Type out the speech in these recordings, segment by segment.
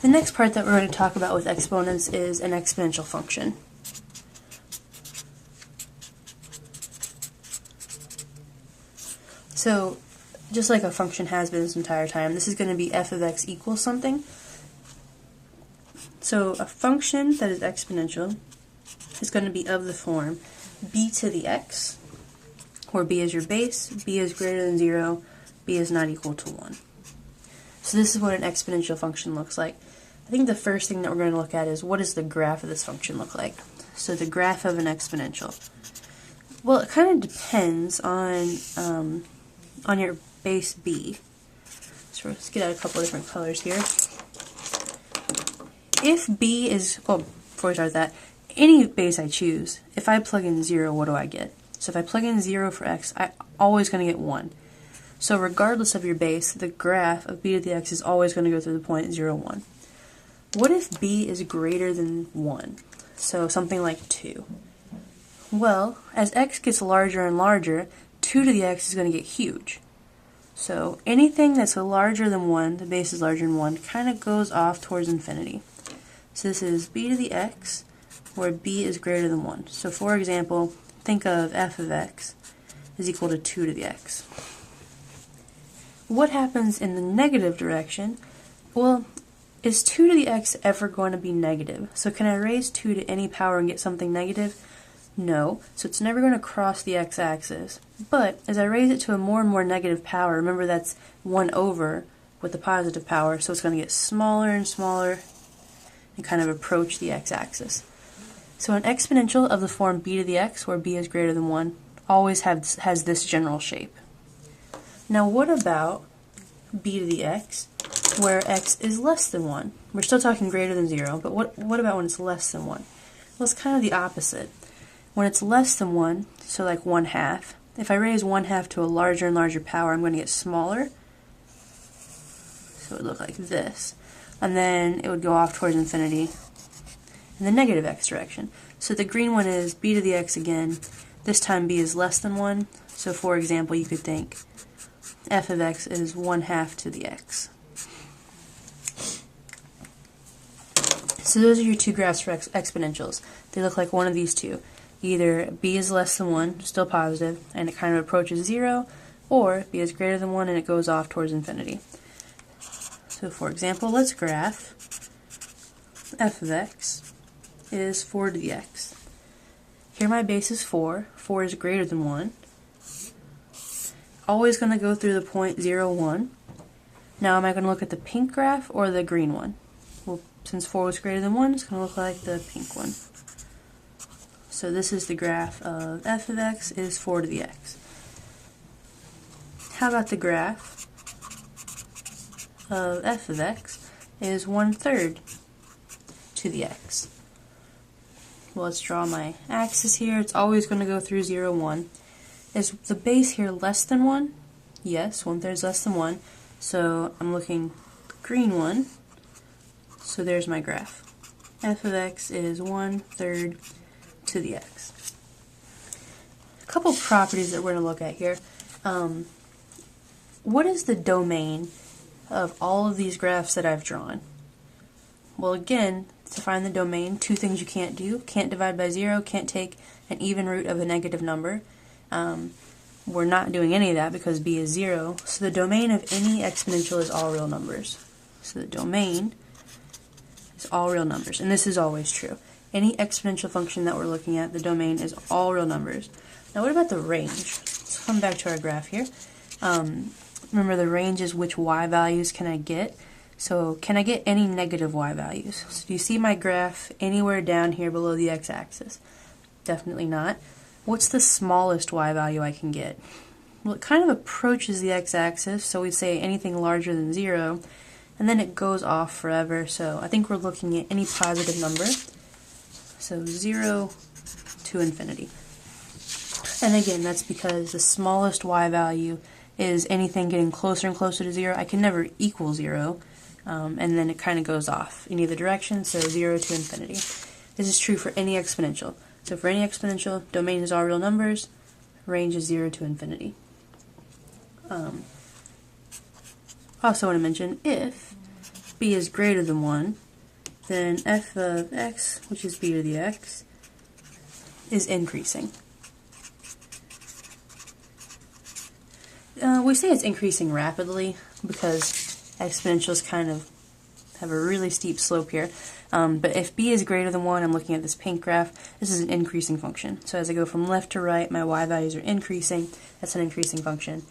The next part that we're going to talk about with exponents is an exponential function. So, just like a function has been this entire time, this is going to be f of x equals something. So a function that is exponential is going to be of the form b to the x, where b is your base, b is greater than 0, b is not equal to 1. So this is what an exponential function looks like. I think the first thing that we're going to look at is, what does the graph of this function look like? So the graph of an exponential. Well, it kind of depends on your base b. So let's get out a couple of different colors here. If b is, well, before we start that, any base I choose, if I plug in 0, what do I get? So if I plug in 0 for x, I'm always going to get 1. So regardless of your base, the graph of b to the x is always going to go through the point 0, 1. What if b is greater than 1? So something like 2. Well, as x gets larger and larger, 2 to the x is going to get huge. So anything that's larger than 1, the base is larger than 1, kind of goes off towards infinity. So this is b to the x, where b is greater than 1. So for example, think of f of x is equal to 2 to the x. What happens in the negative direction? Well, is 2 to the x ever going to be negative? So can I raise 2 to any power and get something negative? No, so it's never going to cross the x-axis. But as I raise it to a more and more negative power, remember that's 1 over with the positive power, so it's going to get smaller and smaller and kind of approach the x-axis. So an exponential of the form b to the x, where b is greater than 1, always has this general shape. Now what about b to the x, where x is less than 1? We're still talking greater than 0, but what about when it's less than 1? Well, it's kind of the opposite. When it's less than 1, so like 1/2, if I raise 1/2 to a larger and larger power, I'm going to get smaller. So it would look like this. And then it would go off towards infinity in the negative x direction. So the green one is b to the x again. This time b is less than 1. So for example, you could think f of x is 1/2 to the x. So those are your two graphs for exponentials. They look like one of these two. Either b is less than 1, still positive, and it kind of approaches 0, or b is greater than 1 and it goes off towards infinity. So for example, let's graph f of x is 4 to the x. Here my base is 4. 4 is greater than 1. Always going to go through the point 0, 1. Now am I going to look at the pink graph or the green one? Well, since 4 was greater than 1, it's going to look like the pink one. So this is the graph of f of x is 4 to the x. How about the graph of f of x is 1/3 to the x? Well, let's draw my axis here. It's always going to go through 0, 1. Is the base here less than 1? Yes, 1/3 is less than 1. So I'm looking green one. So there's my graph. F of x is 1/3 to the x. A couple properties that we're going to look at here. What is the domain of all of these graphs that I've drawn? Well, again, to find the domain, two things you can't do. Can't divide by 0, can't take an even root of a negative number. We're not doing any of that because b is 0. So the domain of any exponential is all real numbers. So the domain is all real numbers, and this is always true. Any exponential function that we're looking at, the domain is all real numbers. Now what about the range? Let's come back to our graph here. Remember, the range is which y values can I get. So can I get any negative y values? So do you see my graph anywhere down here below the x-axis? Definitely not. What's the smallest y value I can get? Well, it kind of approaches the x-axis, so we'd say anything larger than 0, and then it goes off forever. So I think we're looking at any positive number. So 0 to infinity. And again, that's because the smallest y value is anything getting closer and closer to 0. I can never equal 0, and then it kind of goes off in either direction, so 0 to infinity. This is true for any exponential. So for any exponential, domain is all real numbers, range is 0 to infinity. Also want to mention, if b is greater than 1, then f of x, which is b to the x, is increasing. We say it's increasing rapidly because exponentials kind of have a really steep slope here. But if b is greater than 1, I'm looking at this pink graph, this is an increasing function. So as I go from left to right, my y values are increasing. That's an increasing function.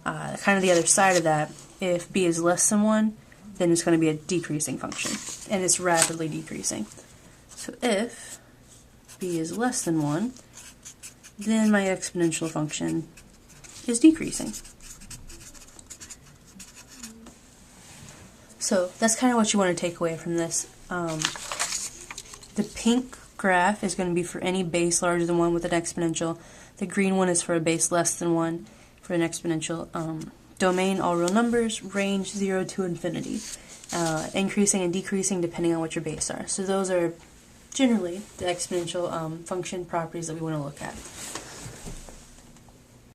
Kind of the other side of that, if b is less than 1, then it's going to be a decreasing function. And it's rapidly decreasing. So if b is less than 1, then my exponential function is decreasing. So that's kind of what you want to take away from this. The pink graph is going to be for any base larger than 1 with an exponential. The green one is for a base less than 1 for an exponential. Domain, all real numbers, range 0 to infinity. Increasing and decreasing depending on what your base are. So those are generally the exponential function properties that we want to look at.